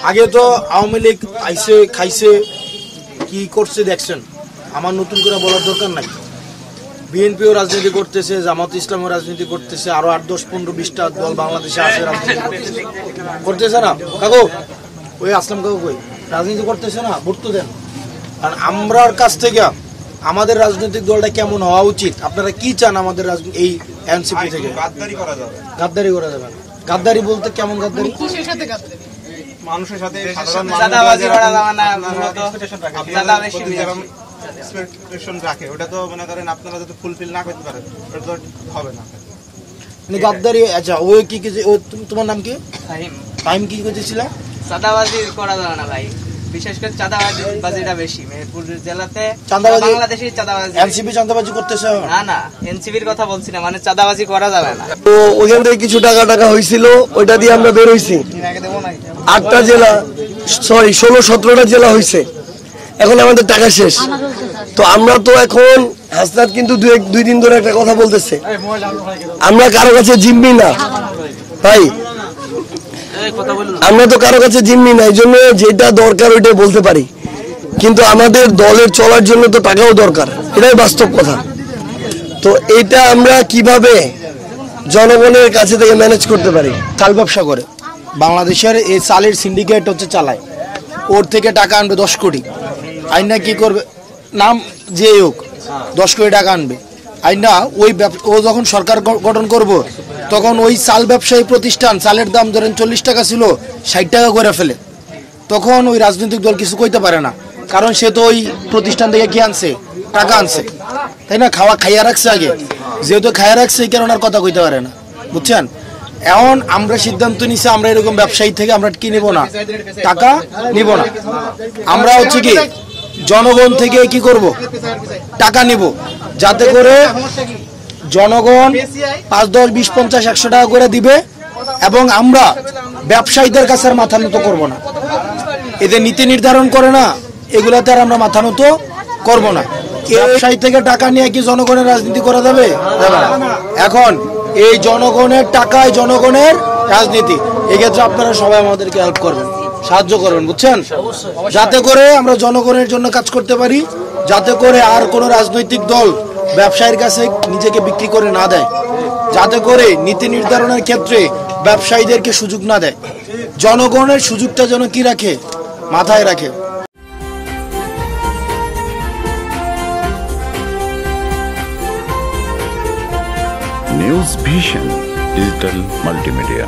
আগে তো আওয়ামী লীগ আইসে খাইছে কি করছে দেখছেন, আমার নতুন করে বলার দরকার নাই। বিএনপিও রাজনীতি করতেছে, জামাত ইসলামও রাজনীতি করতেছে, আরো 8, 10, 15, 20টা দল বাংলাদেশে আছে রাজনীতি করতেছে না কাকু? ওই আসলাম কাকু কই রাজনীতি করতেছে না? ভোট তো দেন। কারণ আমরার কাছ থেকে আমাদের রাজনৈতিক দলটা কেমন হওয়া উচিত, আপনারা কি চান আমাদের এই এনসিপি থেকে? গাদ্দারি করা যাবে। গাদ্দারি করা যাবে না? গাদ্দারি বলতে কেমন গাদ্দারি? কিসের সাথে গাদ্দারি? মানুষের সাথে চাঁদাবাজি করা যাবে না, চাঁদা বেশি এক্সপেকটেশন রাখে, ওটা তো মনে করেন আপনারা যদি ফুলফিল না করতে পারেন ওটা তো হবে না। মানে গাদ্দারি। আচ্ছা ওই কি তোমার নাম কি? ফাহিম। ফাহিম কি কইতেছিল? চাঁদাবাজি করা যাবে না ভাই, বিশেষ করে চাঁদাবাজিটা বেশি মেহেরপুর জেলাতে। বাংলাদেশে চাঁদাবাজি, এনসিপি চাঁদাবাজি করতেছে না? না, এনসিপির কথা বলছি না, মানে চাঁদাবাজি করা যাবে না। তো ওখান থেকে কিছু টাকা হয়েছিল, ওইটা দিয়ে আমরা বের হইছি। 8টা জেলা, সরি 16-17টা জেলা হয়েছে, এখন আমাদের টাকা শেষ। তো আমরা তো এখন হাসনাত কিন্তু 2 দিন ধরে একটা কথা বলতেছে, আমরা কারো কাছে জিম্মি না ভাই, আমরা তো কারো কাছে জিম্মি না, এই জন্য যেটা দরকার ওইটা বলতে পারি। কিন্তু আমাদের দলের চলার জন্য তো টাকাও দরকার, এটাই বাস্তব কথা। তো এটা আমরা কিভাবে জনগণের কাছে থেকে ম্যানেজ করতে পারি? চাল ব্যবসা করে বাংলাদেশের এই চালের সিন্ডিকেট হচ্ছে চালায়, ওর থেকে টাকা আনবে 10 কোটি। আইনা কি করবে, নাম যে হোক 10 কোটি টাকা আনবে আইনা। ও যখন সরকার গঠন করব তখন ওই চাল ব্যবসায়ী প্রতিষ্ঠান চালের দাম ধরেন 40 টাকা ছিল 60 টাকা করে ফেলে, তখন ওই রাজনৈতিক দল কিছু কইতে পারে না, কারণ সে তো ওই প্রতিষ্ঠান থেকে কি আনছে, টাকা আনছে, তাই না? খাইয়া রাখছে আগে, যেহেতু খাইয়া রাখছে এই কারণে আর কথা কইতে পারে না, বুঝছেন? এখন আমরা সিদ্ধান্ত নিছি আমরা এরকম ব্যবসায়ী থেকে আমরা কি নিব না, টাকা নিব না। আমরা হচ্ছে কি জনগণ থেকে কি করব, টাকা নিব, যাতে করে জনগণ 5, 10, 20, 50, 100 টাকা করে দিবে, এবং আমরা ব্যবসায়ীদের কাছে আর মাথা নত করবো না। এদের নীতি নির্ধারণ করে না, এগুলাতে আর আমরা মাথা নত করবো না। ব্যবসায়ী থেকে টাকা নিয়ে কি জনগণের রাজনীতি করা যাবে? এখন এই জনগণের টাকায় জনগণের রাজনীতি, এক্ষেত্রে আপনারা সবাই আমাদেরকে হেল্প করবেন, সাহায্য করবেন, বুঝছেন? যাতে করে আমরা জনগণের জন্য কাজ করতে পারি, যাতে করে আর কোনো রাজনৈতিক দল ব্যবসায়ীর কাছে নিজেকে বিক্রি করে না দেয়, যাতে করে নীতি নির্ধারণের ক্ষেত্রে ব্যবসায়ীদেরকে সুযোগ না দেয়, জনগণের সুযোগটা যেন কি রাখে, মাথায় রাখে। News vision digital multimedia.